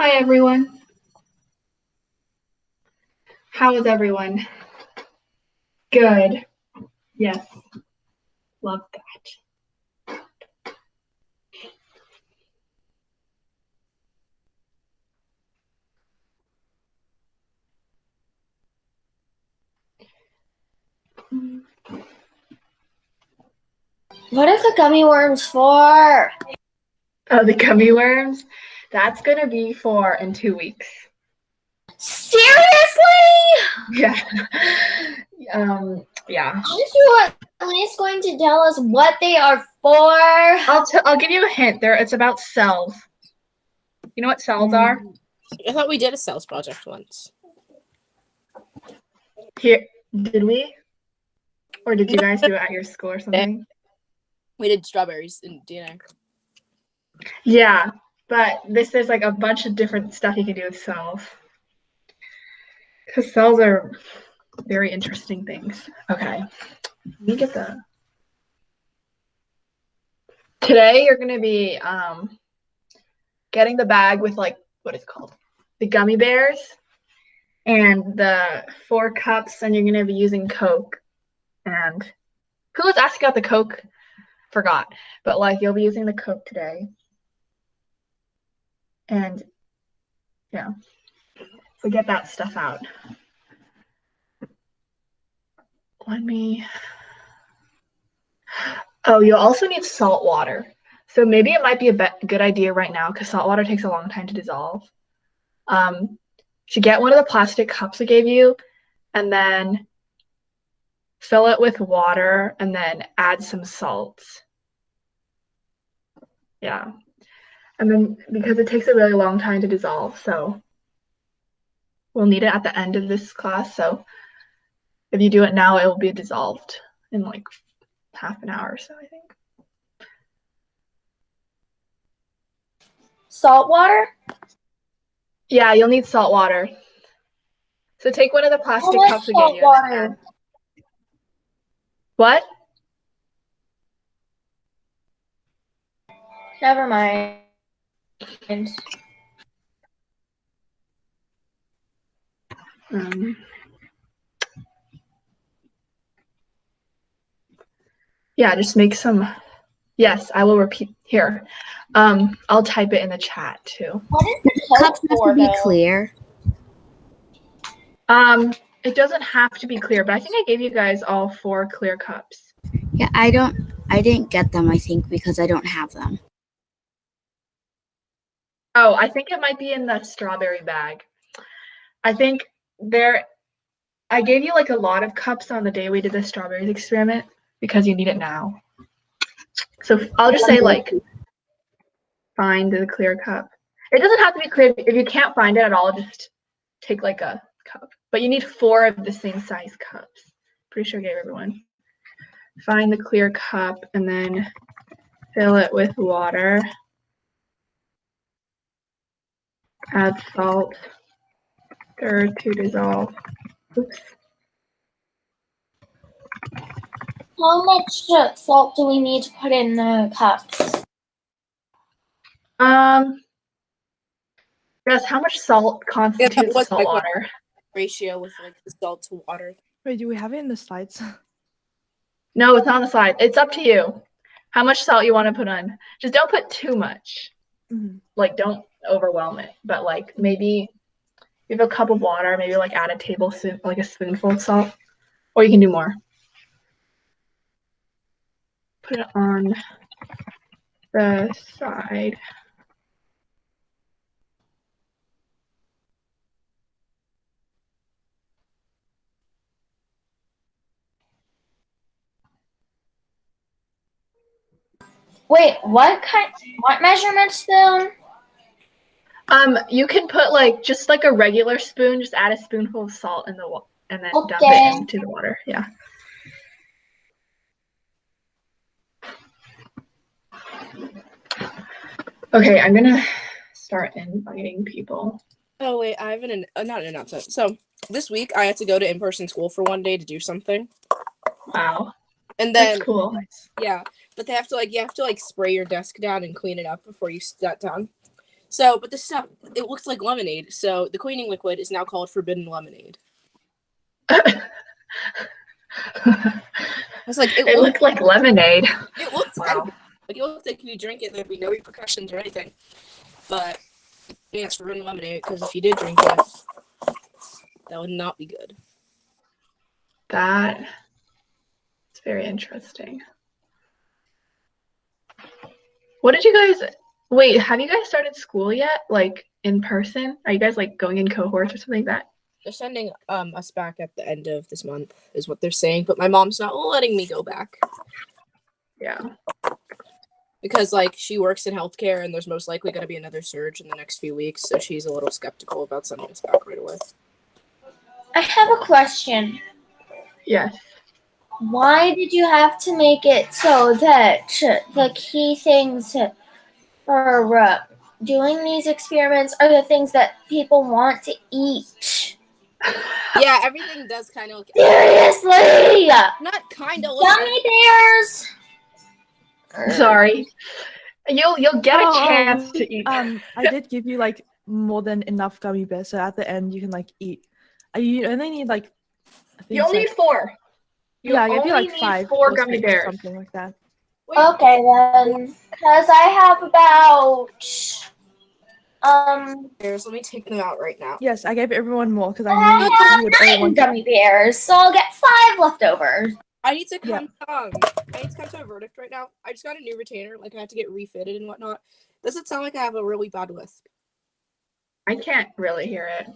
Hi everyone. How is everyone? Good. Yes. Love that. What are the gummy worms for? Oh, the gummy worms? That's gonna be for in 2 weeks. Seriously? Yeah. Yeah. Aren't you at least going to tell us what they are for? I'll give you a hint. It's about cells. You know what cells are? I thought we did a cells project once. Here, did we? Or did you guys do it at your school or something? We did strawberries in DNA. Yeah, but there's like a bunch of different stuff you can do with cells. Because cells are very interesting things. Okay. Let me get the. Today you're gonna be getting the bag with like what is it called? The gummy bears and the 4 cups, and you're gonna be using Coke. And who was asking about the Coke? Forgot. But like you'll be using the Coke today. And yeah. So get that stuff out. Let me. Oh, you'll also need salt water. So maybe it might be a good idea right now because salt water takes a long time to dissolve. To get one of the plastic cups I gave you and then fill it with water and then add some salt. Yeah. And then because it takes a really long time to dissolve, so we'll need it at the end of this class. So if you do it now, it will be dissolved in like half an hour or so, I think. Salt water? Yeah, you'll need salt water. So take one of the plastic cups we gave you. Water? What? Never mind. Yeah, just make some. Yes, I will repeat here. I'll type it in the chat too. What is the Cups have to be clear. It doesn't have to be clear, but I think I gave you guys all 4 clear cups. Yeah, I didn't get them, I think, because I don't have them. Oh, I think it might be in the strawberry bag. I think I gave you like a lot of cups on the day we did the strawberries experiment because you need it now. So I'll just say like, find the clear cup. It doesn't have to be clear. If you can't find it at all, just take like a cup. But you need 4 of the same size cups. Pretty sure I gave everyone. Find the clear cup and then fill it with water. Add salt. Stir to dissolve. Oops. How much salt do we need to put in the cups? Guess how much salt constitutes salt water? Ratio with like the salt to water. Wait, do we have it in the slides? No, it's not on the slide. It's up to you. How much salt you want to put on. Just don't put too much. Mm-hmm. Like, don't overwhelm it. But like maybe you have a cup of water, maybe like add a tablespoon, like a spoonful of salt. Or you can do more. Put it on the side. Wait, what measurement spoon? You can put like just like a regular spoon, just add a spoonful of salt in the and then dump it into the water. Yeah. Okay, I'm gonna start inviting people. Oh wait, I have not an announcement. So this week I had to go to in-person school for one day to do something. Wow. And then that's cool. Yeah, but you have to like spray your desk down and clean it up before you sit down. So, but this stuff, it looks like lemonade. So the cleaning liquid is now called forbidden lemonade. It's like It looked like lemonade. It looks Wow. edible. Like it looks like if you drink it, there'd be no repercussions or anything. But yeah, it's forbidden lemonade because if you did drink it, that would not be good. That is very interesting. What did you guys wait, have you guys started school yet? Like in person? Are you guys like going in cohorts or something like that? They're sending us back at the end of this month, is what they're saying. But my mom's not letting me go back Yeah. because like she works in healthcare and there's most likely going to be another surge in the next few weeks. So she's a little skeptical about sending us back right away. I have a question. Yes. Why did you have to make it so that the key things for doing these experiments are the things that people want to eat? Yeah, everything does kind of look. Seriously! Not kind of. Gummy bears! Sorry. You'll get a Oh, chance to eat. I did give you like more than enough gummy bears, so at the end you can like eat. You only need like. I think You only it's, need 4. You yeah, I gave only you like need 5 4 or gummy 6 or bears. something like that. Okay then, because I have about Bears, let me take them out right now. Yes, I gave everyone more because I I knew have you would all 9 want gummy bears, so I'll get 5 left over. I need to Yeah. come. I need to come to a verdict right now. I just got a new retainer. Like I had to get refitted and whatnot. Does it sound like I have a really bad lisp? I can't really hear it.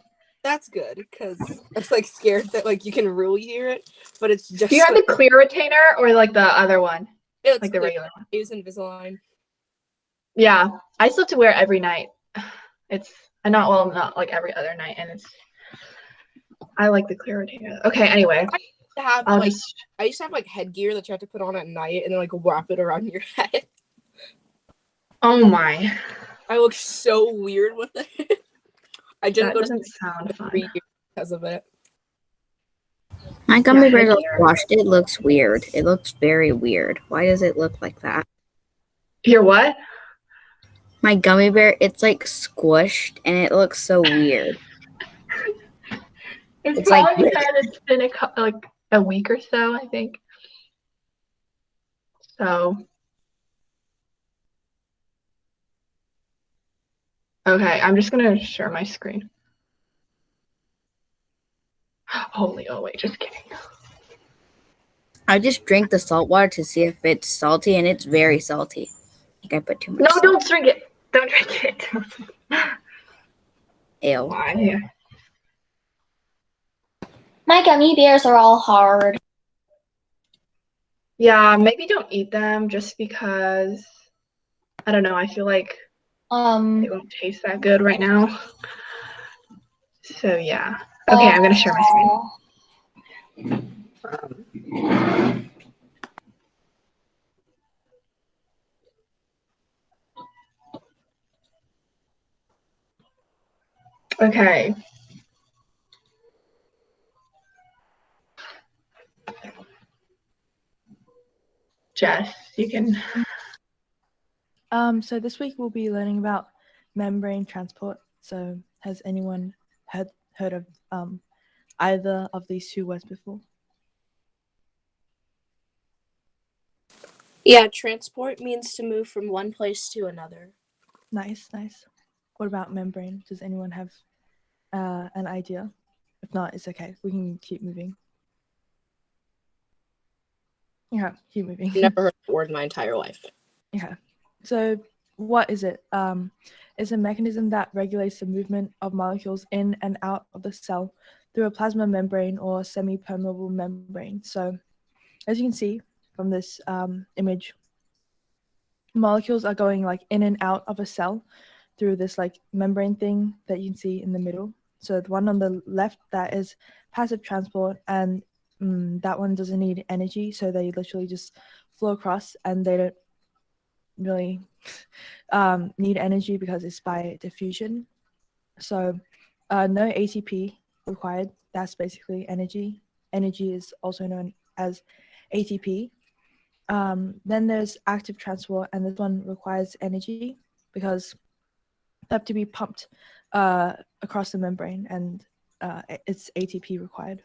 That's good because I was like scared that like you can really hear it, but it's just. Do you have the clear retainer or like the other one? It's Like the clear. regular one? I use Invisalign. Yeah. I still have to wear it every night. It's not like every other night, and I like the clear retainer. Okay, anyway. To have I'll like just I used to have like headgear that you have to put on at night and then like wrap it around your head. Oh my. I look so weird with it. I didn't That go to doesn't sound school for fun. 3 years because of it. My gummy Yeah, bears are headgear. squashed. It looks weird. It looks very weird. Why does it look like that? Your what? My gummy bear, it's like squished and it looks so weird. It's It's like probably because it's been like a week or so, I think. So. Okay, I'm just gonna share my screen. Holy, oh wait, just kidding. I just drink the salt water to see if it's salty, and it's very salty. I think I put too much No, salt. don't drink it. Don't drink it. Ew. Why? My gummy bears are all hard. Yeah, maybe don't eat them just because I don't know, I feel like they won't taste that good right now. So yeah. Okay, I'm gonna share my screen. Okay. Jess, you can. So this week we'll be learning about membrane transport. So has anyone heard of either of these 2 words before? Yeah, transport means to move from one place to another. Nice. What about membrane? Does anyone have an idea? If not, it's okay. We can keep moving. Yeah, keep moving. Never heard the word in my entire life. Yeah. So what is it? It's a mechanism that regulates the movement of molecules in and out of the cell through a plasma membrane or semi-permeable membrane. So as you can see from this image, molecules are going like in and out of a cell through this like membrane thing that you can see in the middle. So the one on the left, that is passive transport, and that one doesn't need energy, so they literally just flow across and they don't really need energy because it's by diffusion. So no ATP required. That's basically energy. Energy is also known as ATP. Then there's active transport, and this one requires energy because have to be pumped across the membrane, and it's ATP required.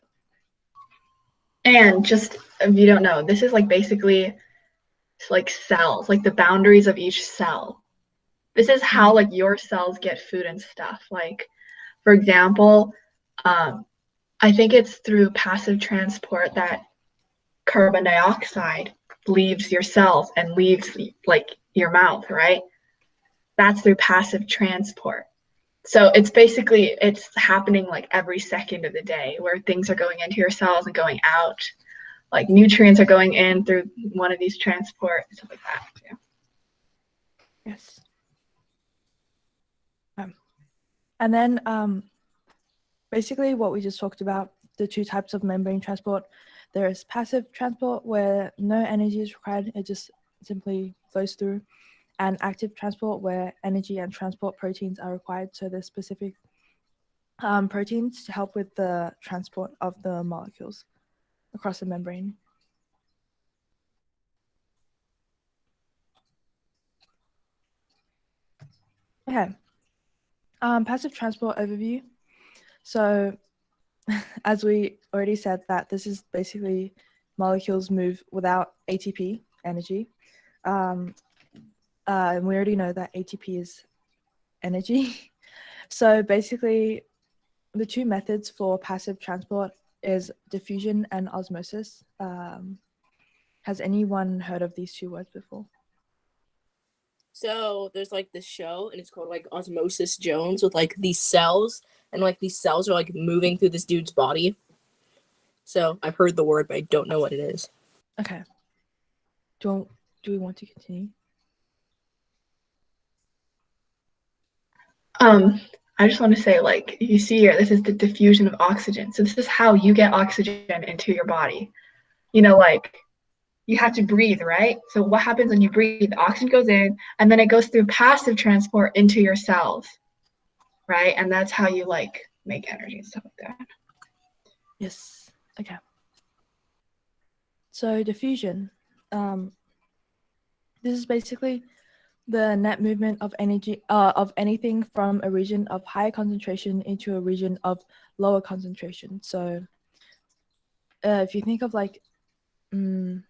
And just if you don't know, this is like basically like cells, like the boundaries of each cell. This is how like your cells get food and stuff. Like, for example, I think it's through passive transport that carbon dioxide leaves your cells and leaves like your mouth, right? That's through passive transport. So it's happening like every second of the day where things are going into your cells and going out. Like nutrients are going in through one of these transport, stuff like that. Yeah. Yes. And then basically what we just talked about, the two types of membrane transport. There is passive transport where no energy is required, it just simply flows through, and active transport where energy and transport proteins are required. So there's specific proteins to help with the transport of the molecules across the membrane. Okay. Passive transport overview. So as we already said, that this is basically molecules move without ATP energy. And we already know that ATP is energy. So basically, the two methods for passive transport is diffusion and osmosis. Has anyone heard of these two words before? So there's like this show, and it's called like Osmosis Jones, with like these cells, and like these cells are like moving through this dude's body. So I've heard the word, but I don't know what it is. Okay. Do we want to continue? I just want to say, like, you see here, this is the diffusion of oxygen. So this is how you get oxygen into your body. You know, like, you have to breathe, right? So what happens when you breathe? Oxygen goes in, and then it goes through passive transport into your cells, right? And that's how you, like, make energy and stuff like that. Yes. Okay. So diffusion. This is basically the net movement of energy of anything from a region of higher concentration into a region of lower concentration. So if you think of like a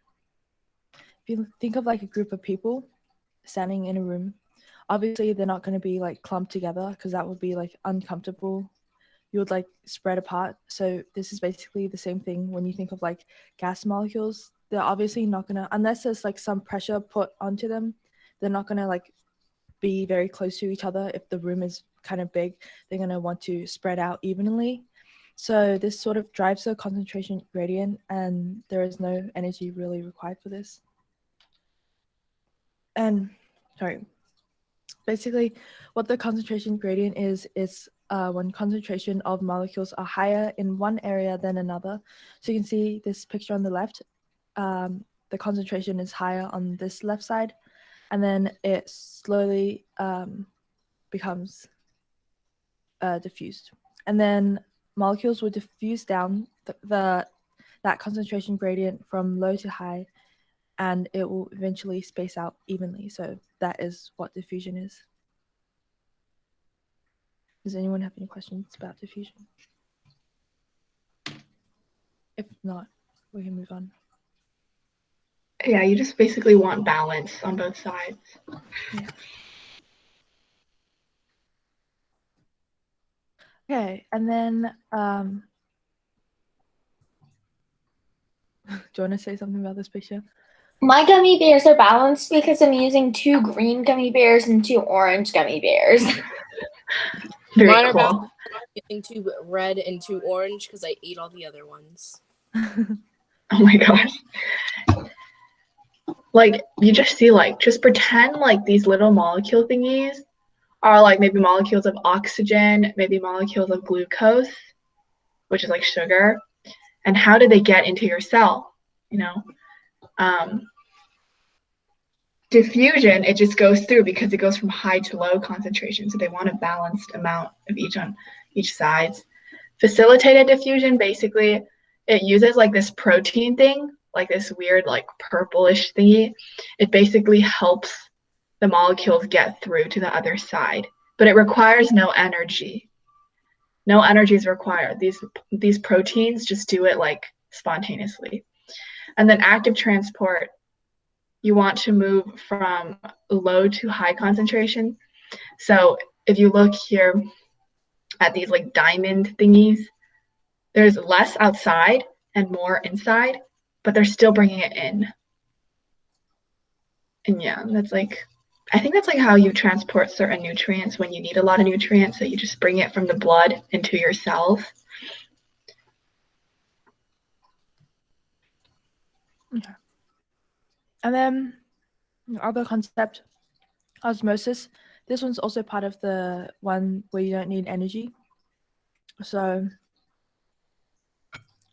group of people standing in a room, obviously they're not going to be like clumped together because that would be like uncomfortable. You would like spread apart. So this is basically the same thing when you think of like gas molecules. They're obviously not going to, unless there's like some pressure put onto them, they're not going to like be very close to each other. If the room is kind of big, they're going to want to spread out evenly. So this sort of drives the concentration gradient, and there is no energy really required for this. And basically what the concentration gradient is when concentration of molecules are higher in one area than another. So you can see this picture on the left, the concentration is higher on this left side, and then it slowly becomes diffused. And then molecules will diffuse down that concentration gradient from low to high, and it will eventually space out evenly. So that is what diffusion is. Does anyone have any questions about diffusion? If not, we can move on. Yeah, you just basically want balance on both sides. Yeah. Okay, and then do you want to say something about this picture? My gummy bears are balanced because I'm using 2 green gummy bears and 2 orange gummy bears. Very Mine are cool. about getting 2 red and 2 orange because I ate all the other ones. Oh my gosh. Like, you just see, like, just pretend like these little molecule thingies are like maybe molecules of oxygen, maybe molecules of glucose, which is like sugar. And how do they get into your cell? You know, diffusion, it just goes through because it goes from high to low concentration. So they want a balanced amount of each on each sides. Facilitated diffusion, basically, it uses like this protein thing, like this weird like purplish thingy. It basically helps the molecules get through to the other side. but it requires no energy. No energy is required. These proteins just do it like spontaneously. And then active transport, you want to move from low to high concentration. So if you look here at these like diamond thingies, there's less outside and more inside, but they're still bringing it in. And yeah, I think that's like how you transport certain nutrients when you need a lot of nutrients. So you just bring it from the blood into your cells. Okay. And then the other concept, osmosis. This one's also part of the one where you don't need energy. So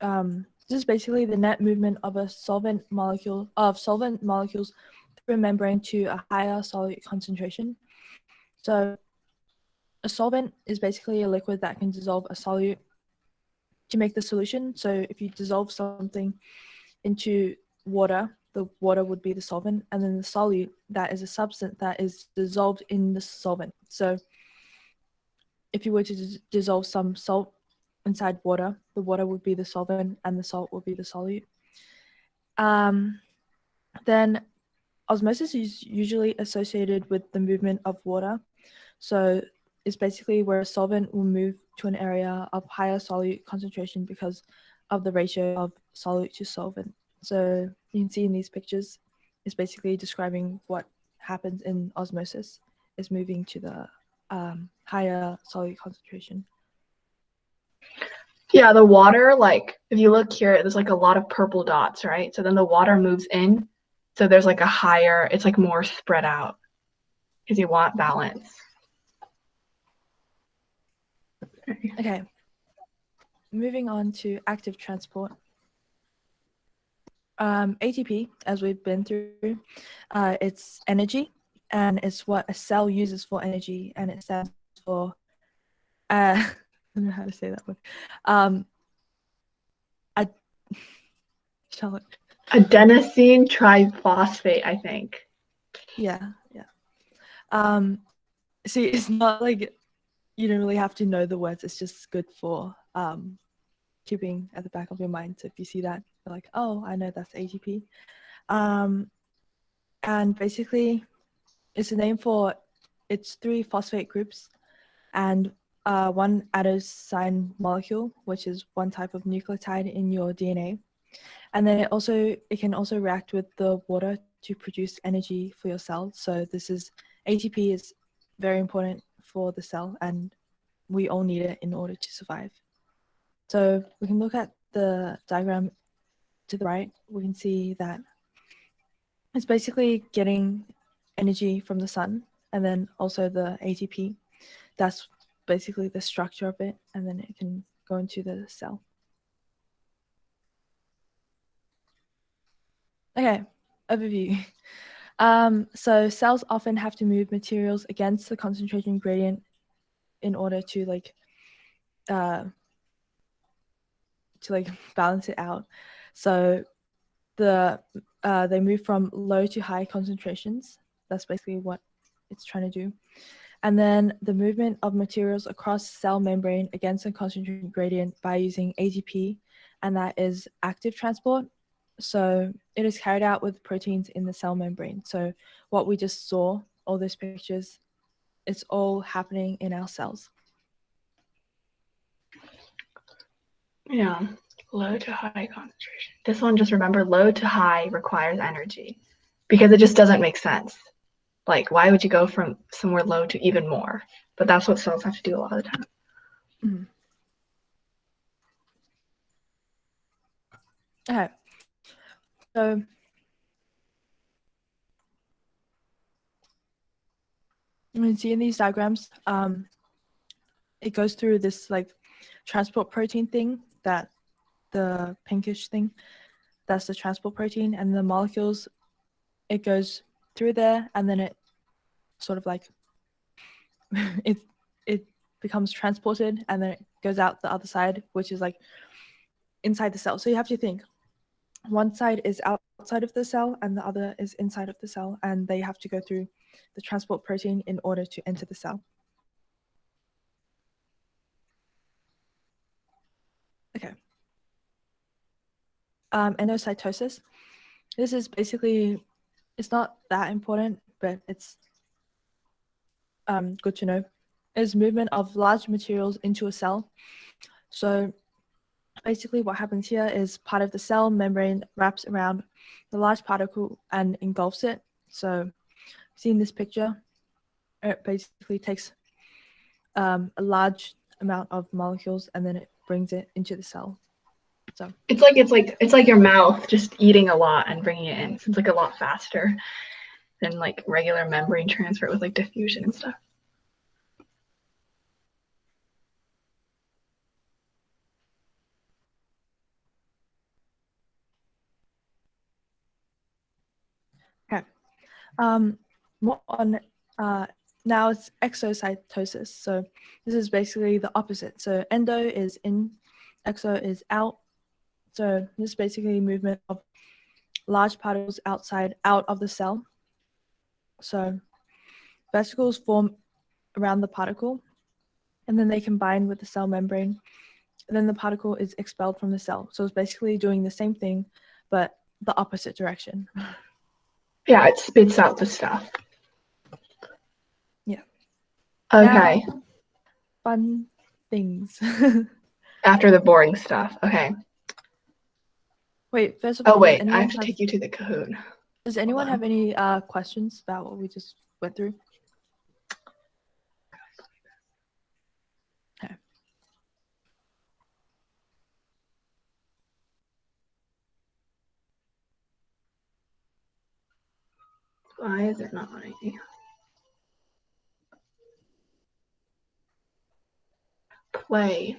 this is basically the net movement of a solvent molecules through a membrane to a higher solute concentration. So a solvent is basically a liquid that can dissolve a solute to make the solution. So if you dissolve something into water, the water would be the solvent, and then the solute, that is a substance that is dissolved in the solvent. So if you were to dissolve some salt inside water, the water would be the solvent and the salt would be the solute. Then osmosis is usually associated with the movement of water. So it's basically where a solvent will move to an area of higher solute concentration because of the ratio of solute to solvent. So you can see in these pictures, it's basically describing what happens in osmosis, is moving to the higher solute concentration. Yeah, the water, like if you look here, there's like a lot of purple dots, right? So then the water moves in. So there's like a higher, it's like more spread out because you want balance. Okay. Moving on to active transport. ATP, as we've been through, it's energy, and it's what a cell uses for energy, and it stands for, I don't know how to say that word. Charlotte. Adenosine triphosphate, I think. Yeah. See, it's not like you don't really have to know the words. It's just good for keeping at the back of your mind. So if you see that, you're like, oh, I know that's ATP. And basically, it's a name for its 3 phosphate groups and one adenosine molecule, which is one type of nucleotide in your DNA. And then it can also react with the water to produce energy for your cell. So ATP is very important for the cell, and we all need it in order to survive. So we can look at the diagram to the right. We can see that it's basically getting energy from the sun, and then also the ATP. That's basically the structure of it, and then it can go into the cell. Okay, overview. So cells often have to move materials against the concentration gradient in order to balance it out. So they move from low to high concentrations. That's basically what it's trying to do. And then the movement of materials across cell membrane against the concentration gradient by using ATP, and that is active transport. So it is carried out with proteins in the cell membrane. So what we just saw, all those pictures, it's all happening in our cells. Yeah, low to high concentration. This one, just remember, low to high requires energy because it just doesn't make sense. Like, why would you go from somewhere low to even more? But that's what cells have to do a lot of the time. Mm-hmm. Okay. So you can see in these diagrams, it goes through this transport protein thing, that the pinkish thing, that's the transport protein, and the molecules, it goes through there, and then it sort of it becomes transported, and then it goes out the other side, which is inside the cell. So you have to think, one side is outside of the cell and the other is inside of the cell, and they have to go through the transport protein in order to enter the cell. Okay. Endocytosis. This is basically, it's not that important, but it's good to know. It's movement of large materials into a cell. So basically what happens here is part of the cell membrane wraps around the large particle and engulfs it. So see in this picture, it basically takes a large amount of molecules and then it brings it into the cell. So It's like your mouth just eating a lot and bringing it in. So it's like a lot faster than like regular membrane transfer with like diffusion and stuff. more on now it's exocytosis. So this is basically the opposite. So endo is in, exo is out. So this is basically movement of large particles out of the cell. So vesicles form around the particle and then they combine with the cell membrane and then the particle is expelled from the cell. So it's basically doing the same thing but the opposite direction. Yeah, it spits out the stuff. Yeah. Okay. Now, fun things. After the boring stuff. Okay. Wait, first of Oh all, wait, I have to take you to the Kahoot. Does anyone on. have any questions about what we just went through? Okay. Why is it not letting me? Play.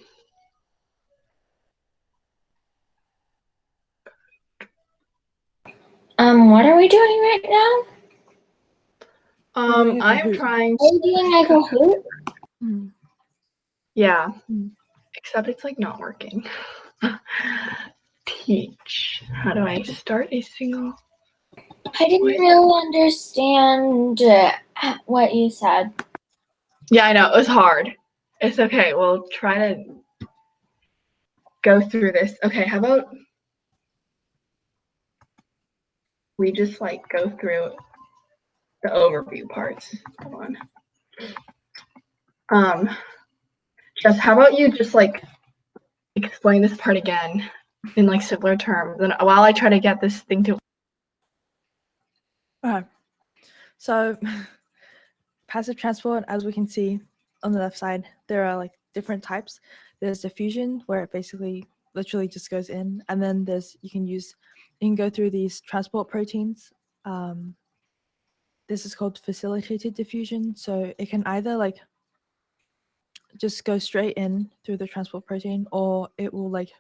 What are we doing right now? We're doing a I'm Kahoot. trying Are you doing a Kahoot? Mhm. Yeah. Mm. Except it's like not working. Teach. How do I start a single? I didn't really understand what you said. Yeah, I know. It was hard. It's okay. We'll try to go through this. Okay, how about we just like go through the overview parts. Hold on. Just how about you just like explain this part again in like simpler terms, and while I try to get this thing to. Okay. So passive transport, as we can see on the left side, there are like different types. There's diffusion, where it basically literally just goes in, and then there's you can go through these transport proteins. This is called facilitated diffusion. So it can either like just go straight in through the transport protein, or it will like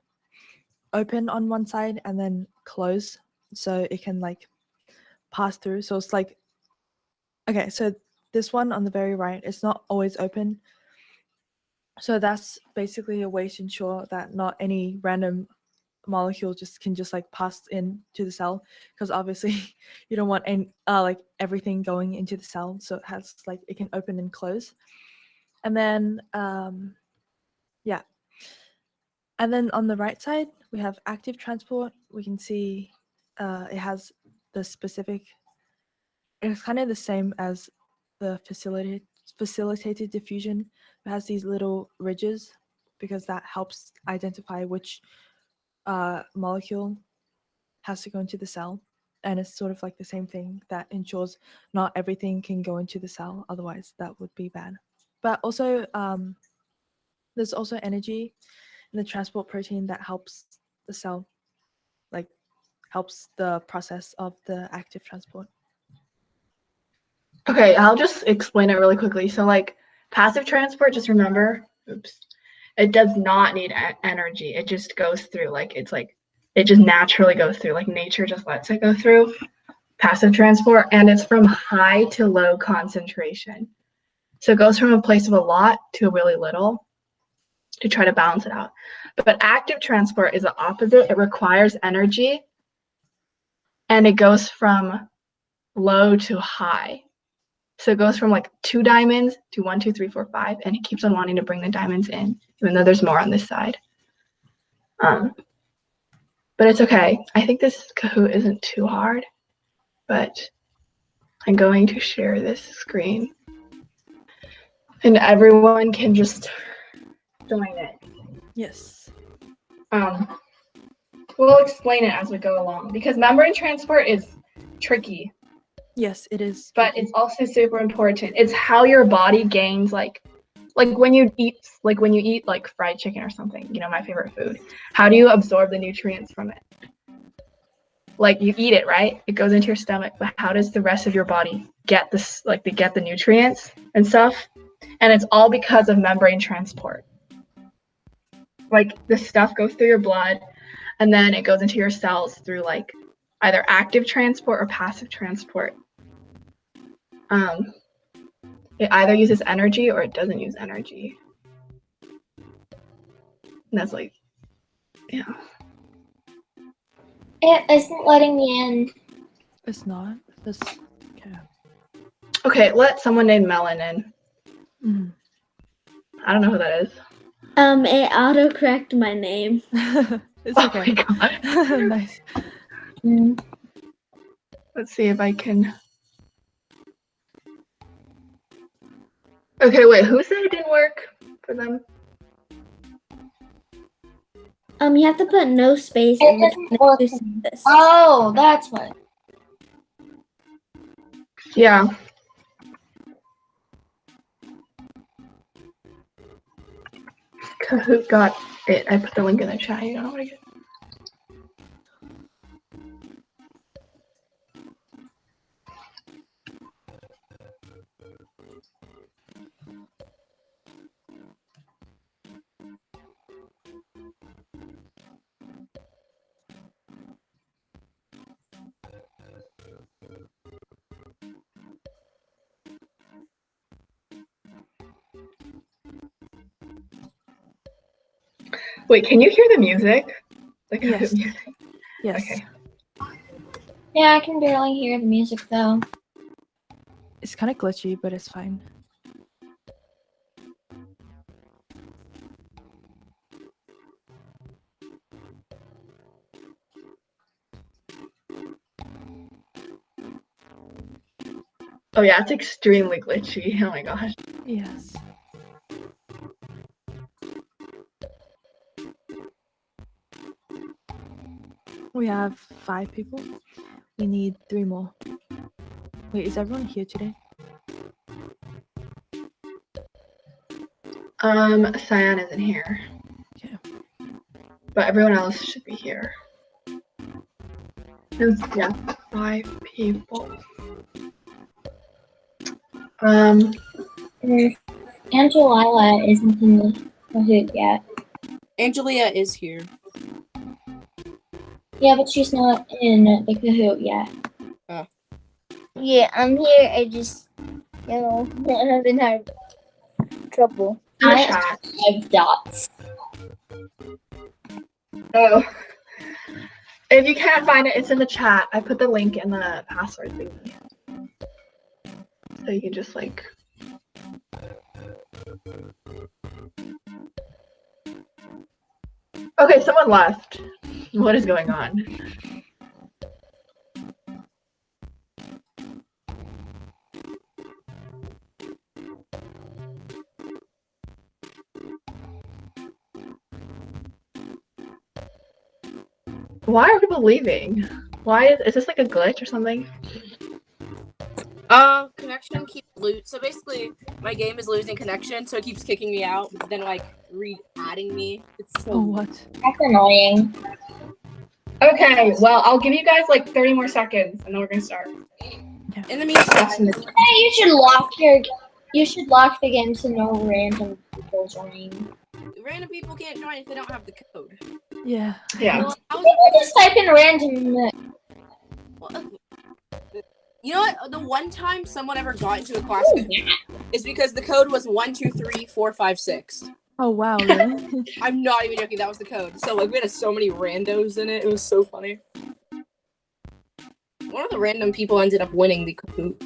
open on one side and then close, so it can like pass through. So it's like, okay, so this one on the very right, it's not always open. So that's basically a way to ensure that not any random molecule can just like pass into the cell, because obviously you don't want any like everything going into the cell. So it has like it can open and close. And then yeah. And then on the right side, we have active transport. We can see it has the specific, it's kind of the same as the facilitated diffusion. It has these little ridges because that helps identify which molecule has to go into the cell. And it's sort of like the same thing that ensures not everything can go into the cell. Otherwise, that would be bad. But also, there's also energy in the transport protein that helps the cell, like helps the process of the active transport. Okay, I'll just explain it really quickly. So like passive transport, just remember, it does not need energy. It just goes through, like it's like it just naturally goes through, like nature just lets it go through. Passive transport, and it's from high to low concentration. So it goes from a place of a lot to a really little to try to balance it out. But active transport is the opposite. It requires energy and it goes from low to high. So it goes from like 2 diamonds to 1, 2, 3, 4, 5, and it keeps on wanting to bring the diamonds in, even though there's more on this side. But it's okay. I think this Kahoot isn't too hard, but I'm going to share this screen. And everyone can just join it. Yes. We'll explain it as we go along because membrane transport is tricky, Yes, it is. but it's also super important. It's how your body gains like when you eat like fried chicken or something, you know, my favorite food. How do you absorb the nutrients from it? Like you eat it, right? It goes into your stomach, but how does the rest of your body get this, like they get the nutrients and stuff? And it's all because of membrane transport. Like the stuff goes through your blood and then it goes into your cells through like either active transport or passive transport. It either uses energy or it doesn't use energy. And that's like, yeah. It isn't letting me in. It's not. This. Okay. Okay, let someone named Melon in. Mhm. I don't know who that is. It autocorrected my name. It's Oh okay. my god. Nice. Let's see if I can. Okay, wait, who said it didn't work for them? You have to put no space It in doesn't work. this. Oh, that's what. Yeah. Kahoot got it. I put the link in the chat. You don't know what I get. Wait, can you hear the music? The Kahoot Yes. music. Yes. Okay. Yeah, I can barely hear the music though. It's kind of glitchy, but it's fine. Oh yeah, it's extremely glitchy. Oh my gosh. Yes. We have 5 people. We need 3 more. Wait, is everyone here today? Cyan isn't here. Okay. But everyone else should be here. Yeah, 5 people. Angelila isn't in the Kahoot yet. Angelia is here. Yeah, but she's not in the Kahoot yet. Yeah, I'm here. I just, haven't had trouble. In the I- chat. 5 dots. Oh. If you can't find it, it's in the chat. I put the link in the password thingy. So you can just like. Okay, someone left. What is going on? Why are people leaving? Why is this like a glitch or something? Connection keeps so basically my game is losing connection, so it keeps kicking me out, then like re-adding me. It's so Oh, what? That's annoying. Okay, well, I'll give you guys like 30 more seconds and then we're gonna start. in the meantime. Hey, you should lock the game so no random people join. Random people can't join if they don't have the code. Yeah. Yeah. Well, how is People just type in random. you know what? The one time someone ever got into a class is because the code was 1234556. Oh, wow, really? I'm not even joking. That was the code. So like we had so many randos in it. It was so funny. One of the random people ended up winning the Kahoot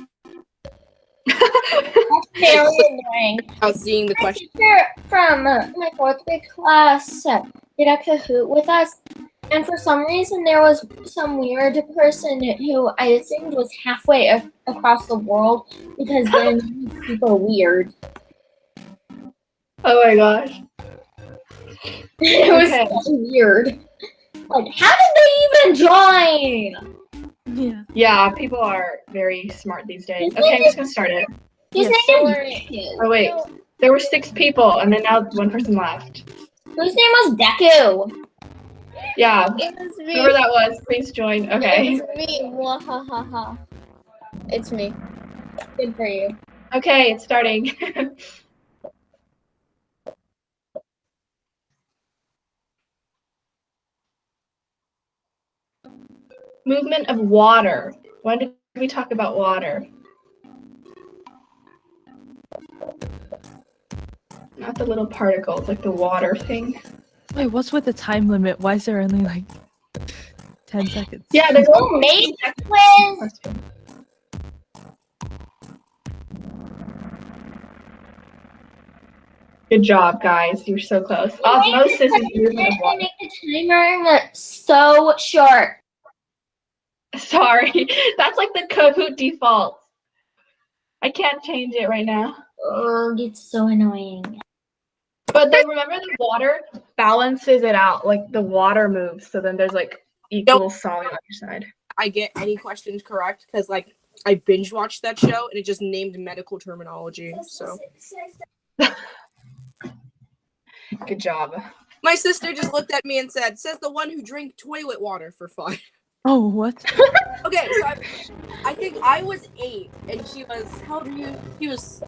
That's very annoying. without seeing the My question. teacher from my 4th grade class did a Kahoot with us, and for some reason there was some weird person who I assumed was halfway across the world because they're super weird. Oh my gosh. It was Okay. so weird. Like, how did they even join? Yeah. Yeah, people are very smart these days. His Okay, I'm name just gonna start it. His Yes. name is Deku. Oh wait, there were 6 people, and then now 1 person left. Whose name was Deku? Yeah, It was me. whoever that was, please join. Okay. It was me. Mwahaha. It's me. Good for you. Okay, it's starting. Movement of water. When did we talk about water? Not the little particles, like the water thing. Wait, what's with the time limit? Why is there only like 10 seconds? Yeah, there's Oh, mate quiz. Good job, guys. You're so close. Osmosis is movement of I water. make the timer so short. Sorry, that's like the Kahoot default. I can't change it right now. Oh, it's so annoying. But then remember the water balances it out. Like the water moves, so then there's like equal solid on your side. I get any questions correct because like I binge watched that show and it just named medical terminology. So Good job. my sister just looked at me and says the one who drank toilet water for fun. Oh, what? Okay, so I think I was 8 and she was, how old are you? She was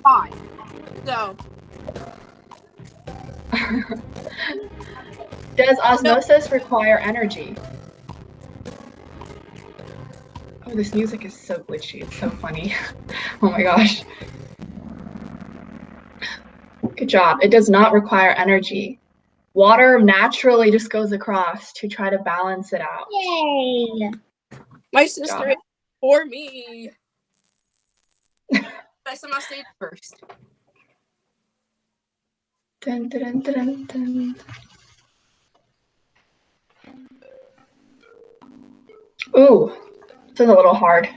5. So Does osmosis require energy? Oh, this music is so glitchy. It's so funny. Oh my gosh. Good job. It does not require energy. Water naturally just goes across to try to balance it out. Yay! my sister Job. is for me. I somehow stayed first. Dun, dun, dun, dun, dun. Ooh, this is a little hard.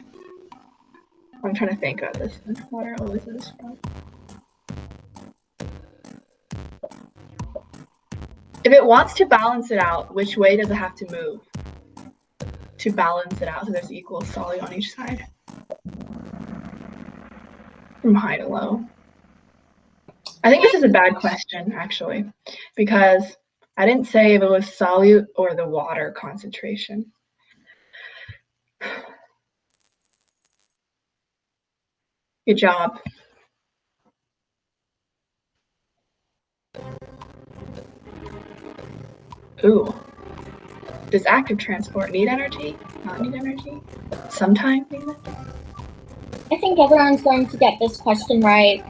I'm trying to think about this. Water always is. If it wants to balance it out, which way does it have to move to balance it out so there's equal solid on each side? From high to low. I think this is a bad question, actually, because I didn't say if it was solute or the water concentration. Good job. Ooh. Does active transport need energy? Not need energy? Sometimes need energy? I think everyone's going to get this question right.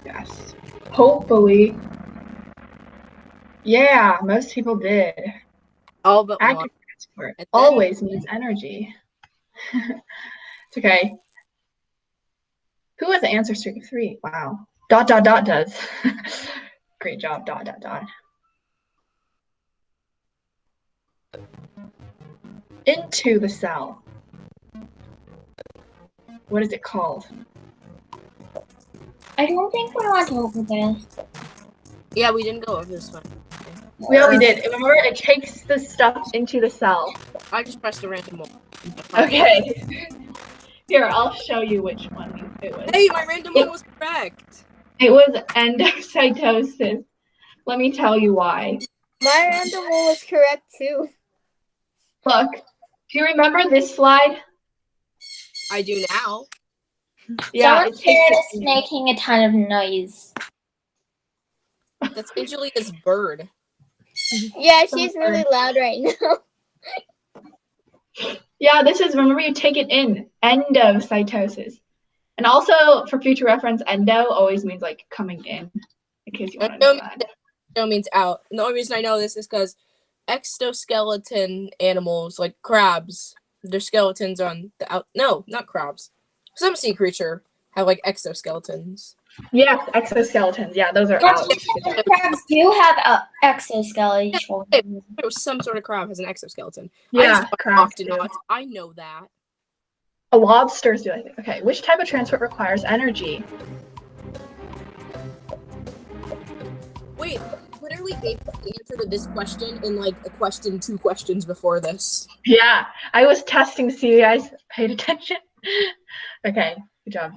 Yes. Hopefully. Yeah, most people did. All but one. Active transport And then- always needs energy. It's okay. Who has the answer streak of 3? Wow. ... does. Great job, ... Into the cell. What is it called? I don't think we want to over this. Yeah, we didn't go over this one. We did. Remember, it takes the stuff into the cell. I just pressed a random one. Okay. Here, I'll show you which one it was. Hey, my random one was correct. It was endocytosis. Let me tell you why. My random one was correct too. Look, do you remember this slide? I do now. Yeah, Someone it here takes is it. making a ton of noise. That's usually this bird. Yeah, she's really loud right now. Yeah, this is, remember, you take it in. Endocytosis. And also, for future reference, endo always means like coming in case you want to know that. No means out. And the only reason I know this is because exoskeleton animals like crabs, their skeletons are on the out. No, not crabs. Some sea creature have like exoskeletons. Yes, exoskeletons. Yeah, those are out. Crabs do have exoskeleton. It was some sort of crab has an exoskeleton. Yeah, I crabs do do. not. I know that. Lobsters do, I think. Okay, which type of transport requires energy? Wait, literally gave the answer to this question in like a question 2 questions before this. Yeah, I was testing to see you guys paid attention. Okay, good job.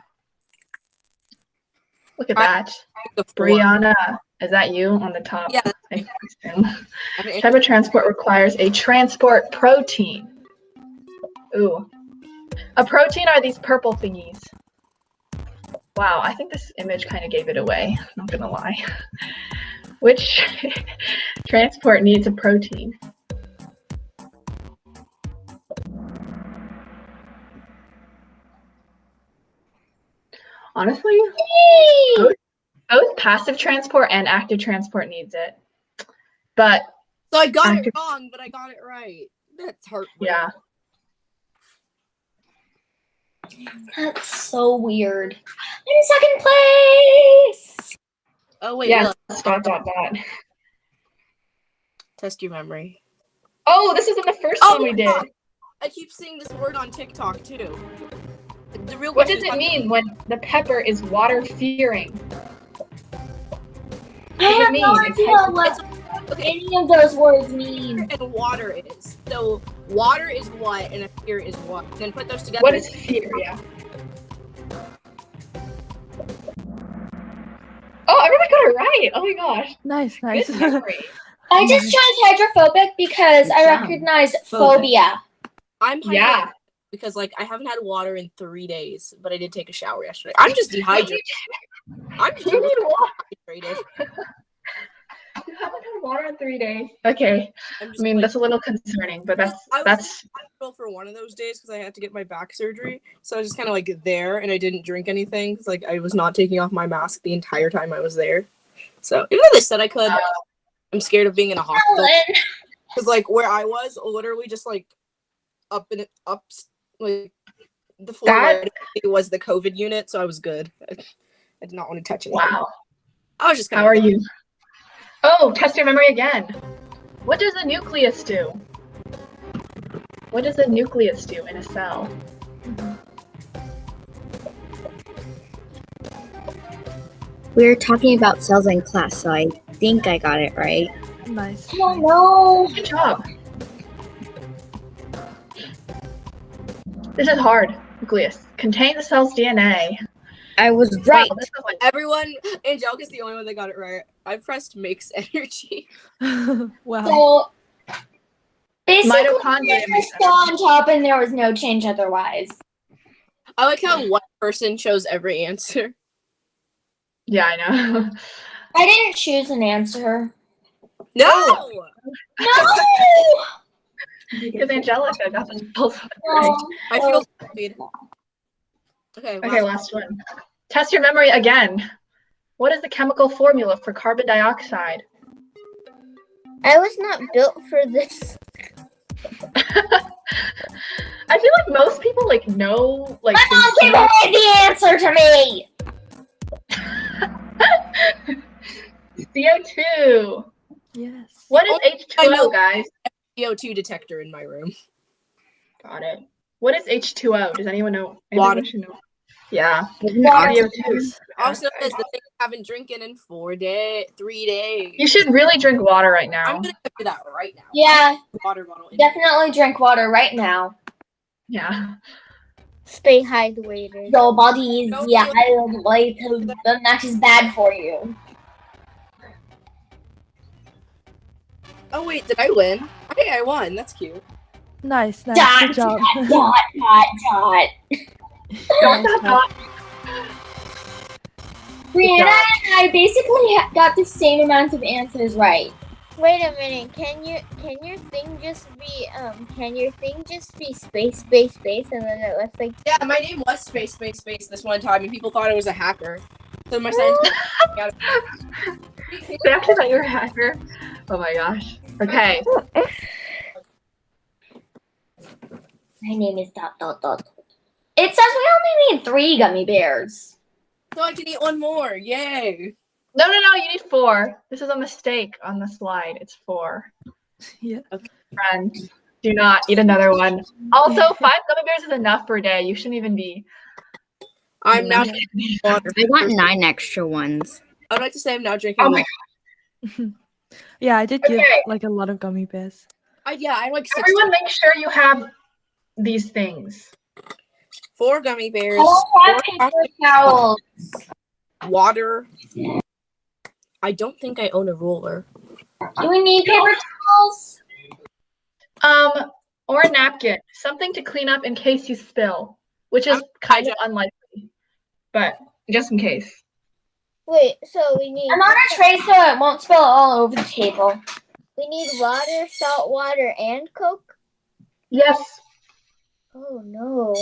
Look at that. The 4. Brianna, is that you on the top? Yeah. I assume. Type of transport requires a transport protein. Ooh. A protein are these purple thingies. Wow, I think this image kind of gave it away. Not gonna lie. Which transport needs a protein? Honestly, both passive transport and active transport needs it. But So I got active- it wrong, but I got it right. That's heartbreaking. yeah. That's so weird. I'm in second place. Oh wait, Yeah, Will, dot. test your memory. Oh, this isn't the first Oh one we my did. God. I keep seeing this word on TikTok too. The real What question does is it mean when the pepper is water fearing? I have no mean? It's idea what okay, any of those words mean. and water is. So water is what and a fear is what. Then put those together. What is fear? Yeah. Oh, everyone got it right. Oh my gosh. Nice. Good memory. I just chose hydrophobic because I Good job. recognized Phobic. phobia. I'm Yeah. because like I haven't had water in 3 days, but I did take a shower yesterday. I'm just dehydrated. I'm just You need water. dehydrated. You haven't had water in 3 days. Okay. I'm I just mean, like, that's a little concerning, but I was that's hospital for one of those days because I had to get my back surgery. So I was just kind of like there, and I didn't drink anything because like I was not taking off my mask the entire time I was there. So even though they said I could, I'm scared of being in a hospital Ellen. because like where I was, literally just like up like the floor That- where it was the COVID unit, so I was good. I did not want to touch anything. wow. I was just kind How are you? Oh, test your memory again. What does a nucleus do? What does a nucleus do in a cell? We were talking about cells in class, so I think I got it right. Nice. Oh no. Good job. This is hard. Nucleus. Contain the cell's DNA. I was right. Wow, this is like Everyone, Angelica's the only one that got it right. I pressed makes energy. Wow. So basically, Mitochondria we were still on top, and there was no change otherwise. I like how one person chose every answer. yeah, I know. I didn't choose an answer. No! No. Because Angelica got the spells right. No. I feel bad. Okay, Okay, last one. Test your memory again. What is the chemical formula for carbon dioxide? I was not built for this. I feel like most people like know like My mom gave away the answer to me. CO2. Yes. What is I know. H2O, guys? CO2 detector in my room. Got it. What is H2O? Does anyone know? Water. Anyone should know. Yeah. Water. CO2. Also, says the thing I haven't drinking in 3 days. You should really drink water right now. I'm gonna do that right now. Yeah, Water bottle. In definitely drink water right now. Yeah. Stay hydrated. Your body is dehydrated, and that is bad for you. Oh wait, did I win? Okay, I won. That's cute. Nice. Dot, Good job. dot, dot, dot. Brianna and I basically got the same amount of answers right. Wait a minute. Can your thing just be space and then it looks like Yeah, my name was space this one time, and people thought I was a hacker. So my science. They actually thought you were a hacker. Oh my gosh. Okay. My name is dot, dot, dot. It says we only need 3 gummy bears. So I can eat one more. Yay. No, you need 4. This is a mistake on the slide. It's 4. Yeah. Friends, do not eat another one. Also, 5 gummy bears is enough per day. You shouldn't even be. I'm now Yeah. drinking water. I want 9 extra ones. I would like to say I'm now drinking Oh my water. Yeah, I did give Okay. like a lot of gummy bears. I like 6. Everyone, make sure you have these things. 4 gummy bears. I don't 4 have paper towels. water. I don't think I own a ruler. Do we need paper towels? Or a napkin, something to clean up in case you spill, which is kind of unlikely, but just in case. Wait, so we need I'm on a tray so it won't spill all over the table. we need water, salt water, and Coke? Yes. Oh no.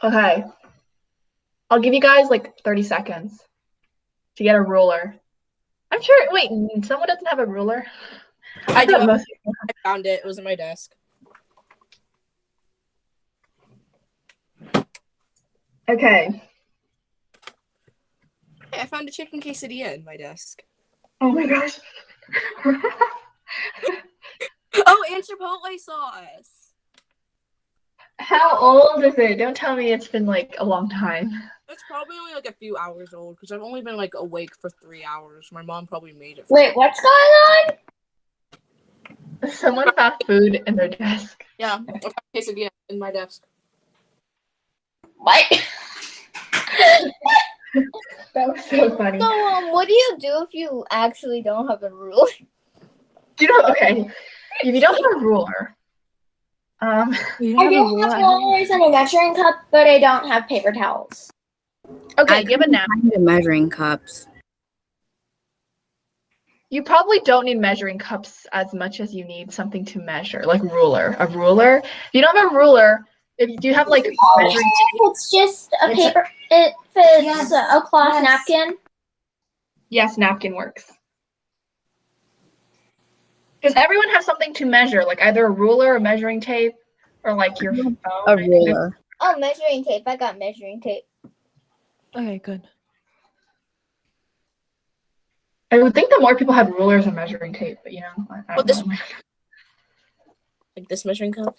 Okay. I'll give you guys like 30 seconds to get a ruler. I'm sure. Wait, someone doesn't have a ruler? I do. thought most people- I found it. It was in my desk. Okay. Hey, I found a chicken quesadilla in my desk. Oh my gosh. Oh, and Chipotle sauce. How old is it? Don't tell me it's been like a long time. It's probably only like a few hours old because I've only been like awake for 3 hours. My mom probably made it. Wait, what's going on? Someone found food in their desk. Yeah, I found a quesadilla in my desk. What? That was so funny. So what do you do if you actually don't have a ruler? Okay. If you don't have a ruler, You I don't have a do ruler. have rollers and a measuring cup, but I don't have paper towels. okay, give a nap. The measuring cups. You probably don't need measuring cups as much as you need something to measure, like ruler. A ruler. If you don't have a ruler, if you do have like measuring If it's just a paper, if it's a cloth napkin. yes, napkin works. Because everyone has something to measure, like either a ruler, a measuring tape, or like your phone. A ruler. Oh, measuring tape. I got measuring tape. Okay, good. I would think that more people have rulers and measuring tape, but I Well, don't this- know. Like this measuring cup.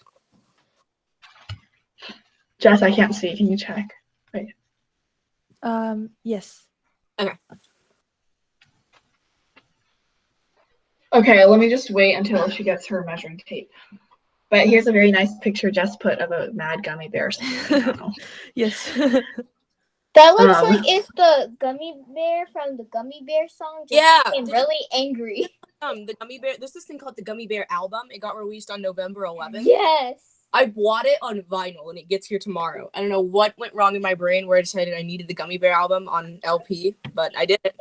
Jess, I can't see. Can you check? Yes. Okay, let me just wait until she gets her measuring tape. But here's a very nice picture Jess put of a mad gummy bear. Yes. That looks Um, like it's the gummy bear from the Gummy Bear song. Just Yeah. became really angry. The gummy bear. There's this thing called the Gummy Bear album. It got released on November 11th. Yes. I bought it on vinyl and it gets here tomorrow. I don't know what went wrong in my brain where I decided I needed the Gummy Bear album on LP, but I did it.